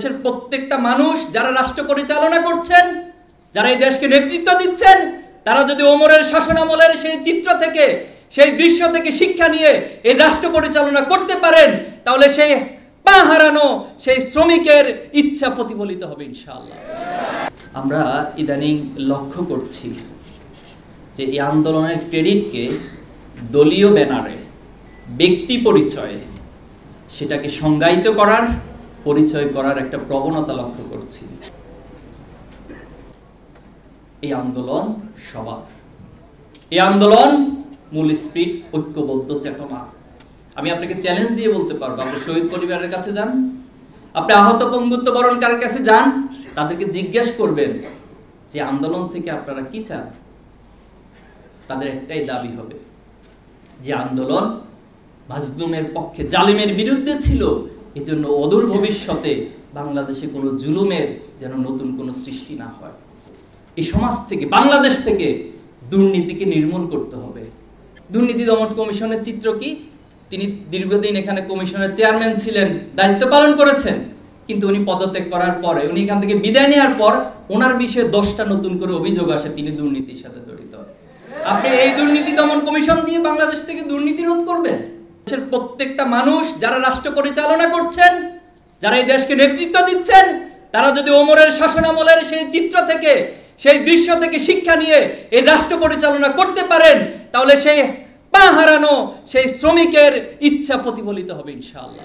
দেশের প্রত্যেকটা মানুষ যারা রাষ্ট্র পরিচালনা করছেন, যারা এই দেশকে নেতৃত্ব দিচ্ছেন, তারা যদি ওমরের শাসনামলের সেই চিত্র থেকে, সেই দৃশ্য থেকে শিক্ষা নিয়ে এই রাষ্ট্র পরিচালনা করতে পারেন, তাহলে সেই পা হারানো সেই শ্রমিকের ইচ্ছা প্রতিফলিত হবে ইনশাআল্লাহ। আমরা ইদানিং লক্ষ্য করছি যে এই আন্দোলনের ক্রেডিটকে দলীয় ব্যানারে, ব্যক্তি পরিচয়ে সেটাকে সংজ্ঞায়িত করার, পরিচয় করার একটা প্রবণতা লক্ষ্য করছি। এই আন্দোলন সবার, এই আন্দোলন মূল স্পিরিট ঐক্যবদ্ধ চেতনা। আমি আপনাকে চ্যালেঞ্জ দিয়ে বলতে পারবো, আপনি শহীদ পরিবারের কাছে যান, আপনি আহত পঙ্গুত্ব বরণকারের কাছে যান, তাদেরকে জিজ্ঞেস করবেন যে আন্দোলন থেকে আপনারা কি চান। তাদের একটাই দাবি হবে যে আন্দোলন মাজলুমের পক্ষে, জালিমের বিরুদ্ধে ছিল, এজন্য অদূর ভবিষ্যতে বাংলাদেশে কোনো জুলুমের যেন নতুন কোনো সৃষ্টি না হয়। এই সমাজ থেকে, বাংলাদেশ থেকে দুর্নীতিকে নির্মূল করতে হবে। দুর্নীতি দমন কমিশনের চিত্র কি? তিনি দীর্ঘদিন এখানে কমিশনের চেয়ারম্যান ছিলেন, দায়িত্ব পালন করেছেন, কিন্তু উনি পদত্যাগ করার পরে, উনি এখান থেকে বিদায় নেওয়ার পর ওনার বিষয়ে 10টা নতুন করে অভিযোগ আসে তিনি দুর্নীতির সাথে জড়িত। আপনি এই দুর্নীতি দমন কমিশন দিয়ে বাংলাদেশ থেকে দুর্নীতি রোধ করবেন? দেশের প্রত্যেকটা মানুষ যারা রাষ্ট্র পরিচালনা করছেন, যারা এই দেশকে নেতৃত্ব দিচ্ছেন, তারা যদি ওমরের শাসনামলের সেই চিত্র থেকে, সেই দৃশ্য থেকে শিক্ষা নিয়ে এই রাষ্ট্র পরিচালনা করতে পারেন, তাহলে সেই পা হারানো সেই শ্রমিকের ইচ্ছা প্রতিফলিত হবে ইনশাআল্লাহ।